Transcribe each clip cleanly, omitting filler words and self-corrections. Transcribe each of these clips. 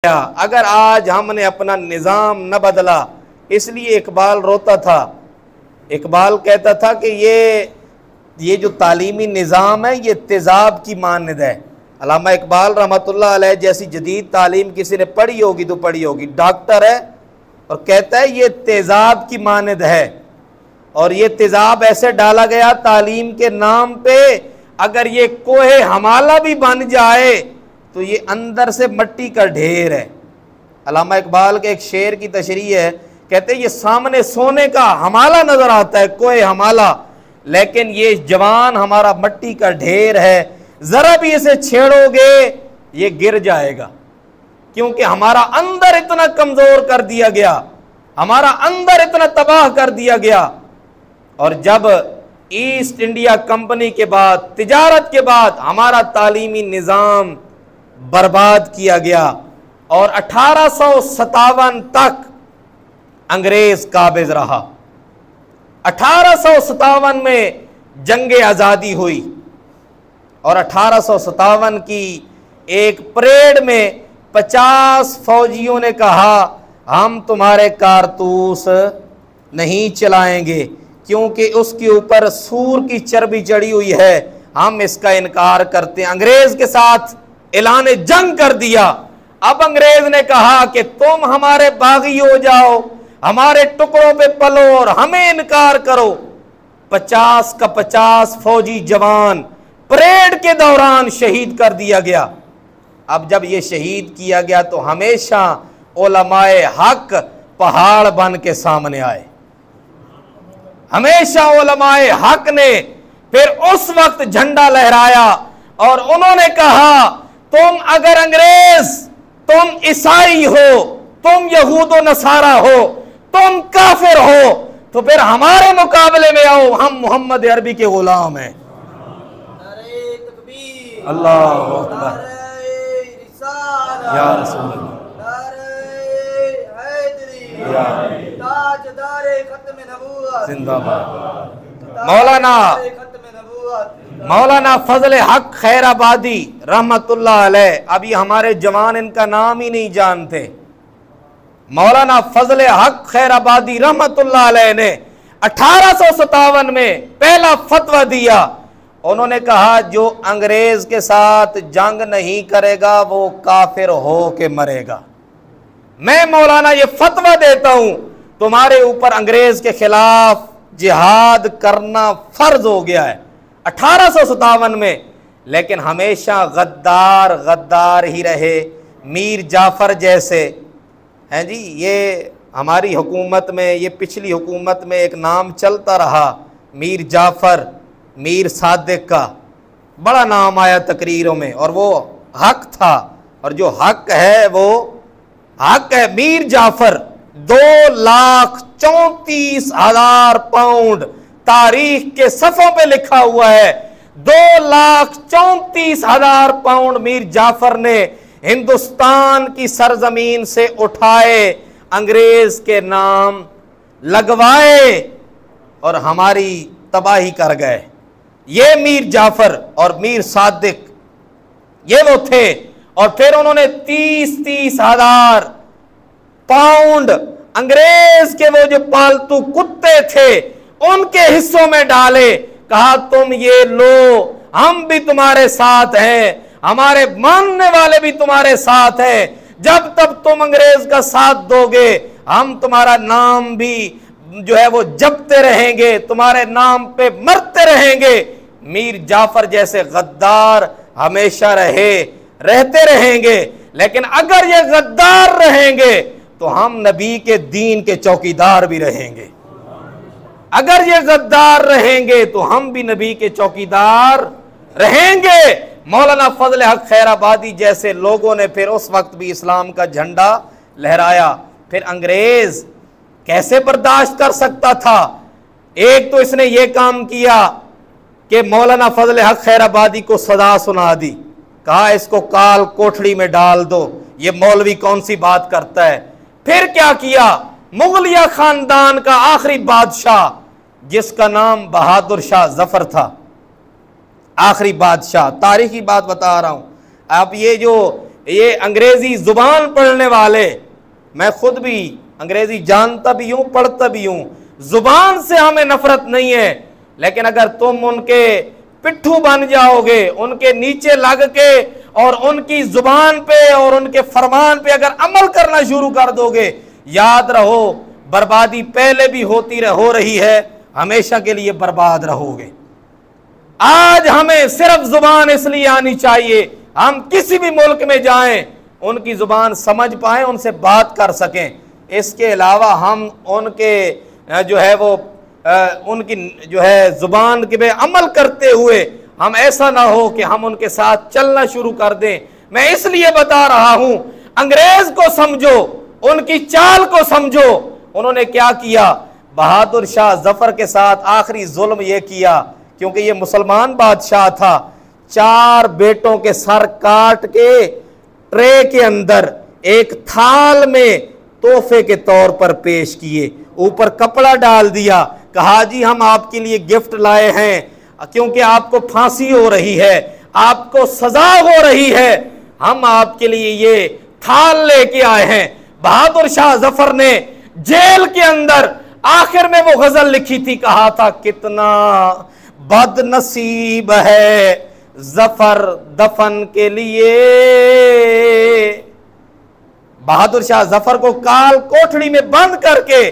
अगर आज हमने अपना निज़ाम न बदला। इसलिए इकबाल रोता था। इकबाल कहता था कि ये जो तालीमी निज़ाम है ये तेज़ाब की मानद है। अल्लामा इकबाल रहमतुल्लाह अलैह जैसी जदीद तालीम किसी ने पढ़ी होगी तो पढ़ी होगी। डॉक्टर है और कहता है ये तेज़ाब की मानद है और ये तेज़ाब ऐसे डाला गया तालीम के नाम पे, अगर ये कोहे हमाला भी बन जाए तो ये अंदर से मिट्टी का ढेर है। अल्लामा इकबाल के एक शेर की तशरीह है, कहते हैं ये सामने सोने का हमाला नजर आता है, कोहे हमाला, लेकिन ये जवान हमारा मिट्टी का ढेर है। जरा भी इसे छेड़ोगे ये गिर जाएगा, क्योंकि हमारा अंदर इतना कमजोर कर दिया गया, हमारा अंदर इतना तबाह कर दिया गया। और जब ईस्ट इंडिया कंपनी के बाद, तिजारत के बाद हमारा तालीमी निज़ाम बर्बाद किया गया और 1857 तक अंग्रेज काबिज रहा। 1857 में जंग आज़ादी हुई और 1857 की एक परेड में 50 फौजियों ने कहा हम तुम्हारे कारतूस नहीं चलाएंगे क्योंकि उसके ऊपर सूर की चर्बी चढ़ी हुई है, हम इसका इनकार करते हैं। अंग्रेज के साथ ऐलान जंग कर दिया। अब अंग्रेज ने कहा कि तुम हमारे बागी हो जाओ, हमारे टुकड़ों पे पलो और हमें इनकार करो। 50 का 50 फौजी जवान परेड के दौरान शहीद कर दिया गया। अब जब ये शहीद किया गया तो हमेशा उलमाए हक पहाड़ बन के सामने आए। हमेशा उलमाए हक ने फिर उस वक्त झंडा लहराया और उन्होंने कहा तुम अगर अंग्रेज, तुम ईसाई हो, तुम यहूद व नसारा हो, तुम काफिर हो, तो फिर हमारे मुकाबले में आओ, हम मोहम्मद अरबी के गुलाम हैं। अल्लाह अकबर या रसूल जिंदाबाद। मौलाना फजल हक खैराबादी रहमतुल्लाह अलैह, अभी हमारे जवान इनका नाम ही नहीं जानते। मौलाना फजल हक खैराबादी रहमतुल्लाह अलैह ने 1857 में पहला फतवा दिया। उन्होंने कहा जो अंग्रेज के साथ जंग नहीं करेगा वो काफिर हो के मरेगा। मैं मौलाना ये फतवा देता हूं तुम्हारे ऊपर अंग्रेज के खिलाफ जिहाद करना फर्ज हो गया है 1857 में। लेकिन हमेशा गद्दार गद्दार ही रहे। मीर जाफर जैसे हैं जी, ये हमारी हुकूमत में, ये पिछली हुकूमत में एक नाम चलता रहा, मीर जाफर, मीर सादिक का बड़ा नाम आया तकरीरों में, और वो हक था। और जो हक है वो हक है। मीर जाफर 2,34,000 पाउंड तारीख के सफ़ों पे लिखा हुआ है। 2,34,000 पाउंड मीर जाफर ने हिंदुस्तान की सरजमीन से उठाए, अंग्रेज के नाम लगवाए और हमारी तबाही कर गए। ये मीर जाफर और मीर सादिक ये वो थे। और फिर उन्होंने 30,000 पाउंड अंग्रेज के वो जो पालतू कुत्ते थे उनके हिस्सों में डाले। कहा तुम ये लो, हम भी तुम्हारे साथ हैं, हमारे मानने वाले भी तुम्हारे साथ हैं। जब तक तुम अंग्रेज का साथ दोगे हम तुम्हारा नाम भी जो है वो जपते रहेंगे, तुम्हारे नाम पे मरते रहेंगे। मीर जाफर जैसे गद्दार हमेशा रहते रहेंगे। लेकिन अगर ये गद्दार रहेंगे तो हम नबी के दीन के चौकीदार भी रहेंगे। अगर ये गद्दार रहेंगे तो हम भी नबी के चौकीदार रहेंगे। मौलाना फजल हक खैराबादी जैसे लोगों ने फिर उस वक्त भी इस्लाम का झंडा लहराया। फिर अंग्रेज कैसे बर्दाश्त कर सकता था। एक तो इसने ये काम किया कि मौलाना फजल हक खैराबादी को सजा सुना दी, कहा इसको काल कोठड़ी में डाल दो, ये मौलवी कौन सी बात करता है। फिर क्या किया, मुगलिया खानदान का आखिरी बादशाह जिसका नाम बहादुर शाह जफर था, आखिरी बादशाह, तारीखी बात बता रहा हूं। अब ये जो ये अंग्रेजी जुबान पढ़ने वाले, मैं खुद भी अंग्रेजी जानता भी हूं, पढ़ता भी हूं, जुबान से हमें नफरत नहीं है, लेकिन अगर तुम उनके पिट्ठू बन जाओगे, उनके नीचे लग के और उनकी जुबान पे और उनके फरमान पे अगर अमल करना शुरू कर दोगे, याद रहो बर्बादी पहले भी हो रही है, हमेशा के लिए बर्बाद रहोगे। आज हमें सिर्फ जुबान इसलिए आनी चाहिए, हम किसी भी मुल्क में जाएं उनकी जुबान समझ पाएं, उनसे बात कर सकें। इसके अलावा हम उनके जो है वो उनकी जो है जुबान के पे अमल करते हुए हम ऐसा ना हो कि हम उनके साथ चलना शुरू कर दें। मैं इसलिए बता रहा हूं, अंग्रेज को समझो, उनकी चाल को समझो। उन्होंने क्या किया, बहादुर शाह जफर के साथ आखिरी जुल्म यह किया, क्योंकि ये मुसलमान बादशाह था, 4 बेटों के सर काट के ट्रे के अंदर एक थाल में तोहफे के तौर पर पेश किए, ऊपर कपड़ा डाल दिया, कहा जी हम आपके लिए गिफ्ट लाए हैं, क्योंकि आपको फांसी हो रही है, आपको सजा हो रही है, हम आपके लिए ये थाल लेके आए हैं। बहादुर शाह जफर ने जेल के अंदर आखिर में वो गजल लिखी थी, कहा था कितना बदनसीब है जफर दफन के लिए। बहादुर शाह जफर को काल कोठड़ी में बंद करके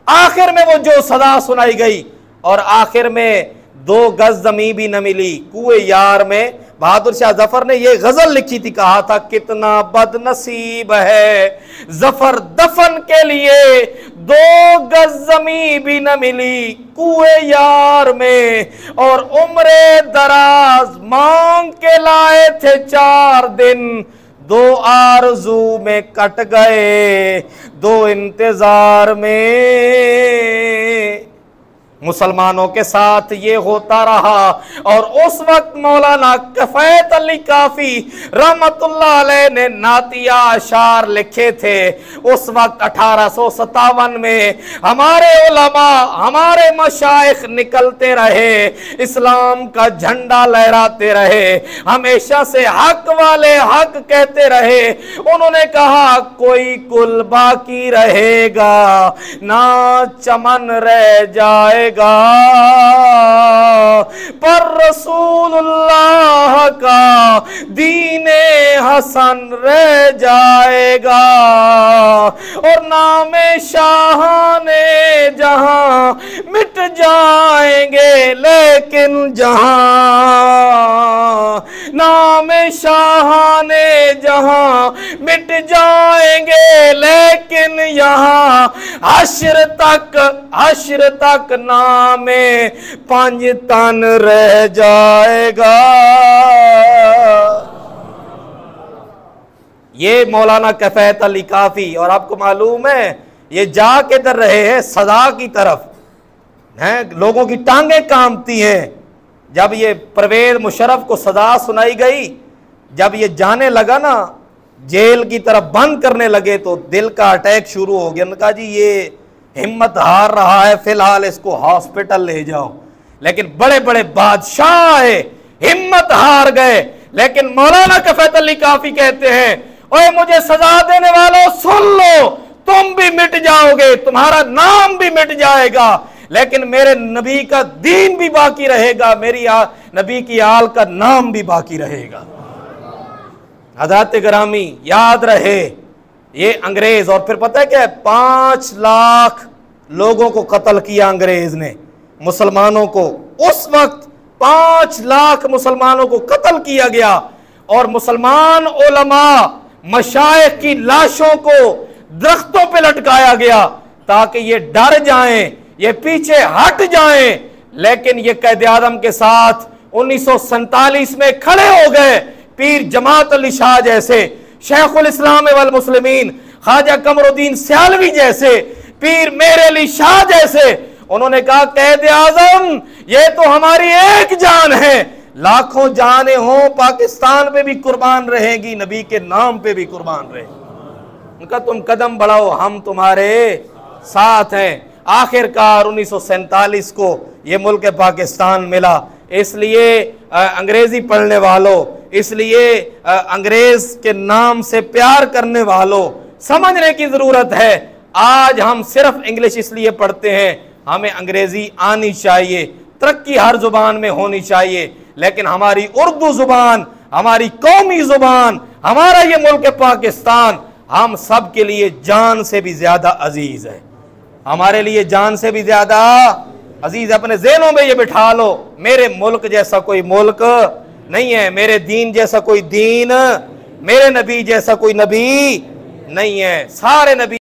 आखिर में वो जो सजा सुनाई गई, और आखिर में 2 गज जमीन भी न मिली। कुएं यार में बहादुर शाह जफर ने ये गजल लिखी थी, कहा था कितना बदनसीब है जफर दफन के लिए, 2 गज जमीन भी न मिली कुएं यार में, और उम्रे दराज मांग के लाए थे 4 दिन, 2 आरज़ू में कट गए 2 इंतजार में। मुसलमानों के साथ ये होता रहा, और उस वक्त मौलाना कफ़ैत अली काफ़ी रहमतुल्लाह अलैह ने नातिया अशार लिखे थे। उस वक्त 1857 में हमारे उलमा, हमारे मशाइख निकलते रहे, इस्लाम का झंडा लहराते रहे, हमेशा से हक वाले हक कहते रहे। उन्होंने कहा कोई कुल बाकी रहेगा ना चमन रह जाएगा, पर रसूलुल्लाह का दीने हसन रह जाएगा, और नामे शाहाने जहां मिट जाएंगे लेकिन जहां, नामे शाहाने जहां मिट जाएंगे लेकिन यहां हश्र तक नामे पंजतन रह जाएगा। ये मौलाना कफ़ैत अली काफ़ी, और आपको मालूम है ये जा किधर रहे हैं, सजा की तरफ हैं। लोगों की टांगें कांपती हैं। जब ये परवेज मुशर्रफ को सजा सुनाई गई, जब ये जाने लगा ना जेल की तरफ बंद करने लगे, तो दिल का अटैक शुरू हो गया। उन्होंने कहा जी ये हिम्मत हार रहा है, फिलहाल इसको हॉस्पिटल ले जाओ। लेकिन बड़े बड़े बादशाह है, हिम्मत हार गए। लेकिन मौलाना कफ़ैत अली काफ़ी कहते हैं, ओए मुझे सजा देने वालों सुन लो, तुम भी मिट जाओगे, तुम्हारा नाम भी मिट जाएगा, लेकिन मेरे नबी का दीन भी बाकी रहेगा, मेरी नबी की आल का नाम भी बाकी रहेगा। हज़रात गिरामी याद रहे, ये अंग्रेज, और फिर पता है क्या, 5 लाख लोगों को कत्ल किया अंग्रेज ने, मुसलमानों को। उस वक्त 5 लाख मुसलमानों को कत्ल किया गया, और मुसलमान उलमा मशाइख की लाशों को दरख्तों पे लटकाया गया ताकि ये डर जाएं, ये पीछे हट जाएं। लेकिन ये कैद आदम के साथ 1947 में खड़े हो गए पीर जमात अली शाह जैसे, शेखुल इस्लाम वल मुस्लिमीन ख्वाजा कमरुद्दीन सियालवी जैसे, पीर मेरे अली शाह जैसे। उन्होंने कहा कैद आजम ये तो हमारी एक जान है, लाखों जाने हो पाकिस्तान पे भी कुर्बान रहेगी, नबी के नाम पे भी कुर्बान रहेगी। उनका तुम कदम बढ़ाओ, हम तुम्हारे साथ हैं। आखिरकार 1947 को ये मुल्क पाकिस्तान मिला। इसलिए अंग्रेजी पढ़ने वालों, इसलिए अंग्रेज के नाम से प्यार करने वालों, समझने की जरूरत है। आज हम सिर्फ इंग्लिश इसलिए पढ़ते हैं, हमें अंग्रेजी आनी चाहिए, तरक्की हर जुबान में होनी चाहिए, लेकिन हमारी उर्दू जुबान, हमारी कौमी जुबान, हमारा ये मुल्क पाकिस्तान हम सब के लिए जान से भी ज्यादा अजीज है, हमारे लिए जान से भी ज्यादा अजीज। अपने ज़हनों में ये बिठा लो, मेरे मुल्क जैसा कोई मुल्क नहीं है, मेरे दीन जैसा कोई दीन, मेरे नबी जैसा कोई नबी नहीं है। सारे नबी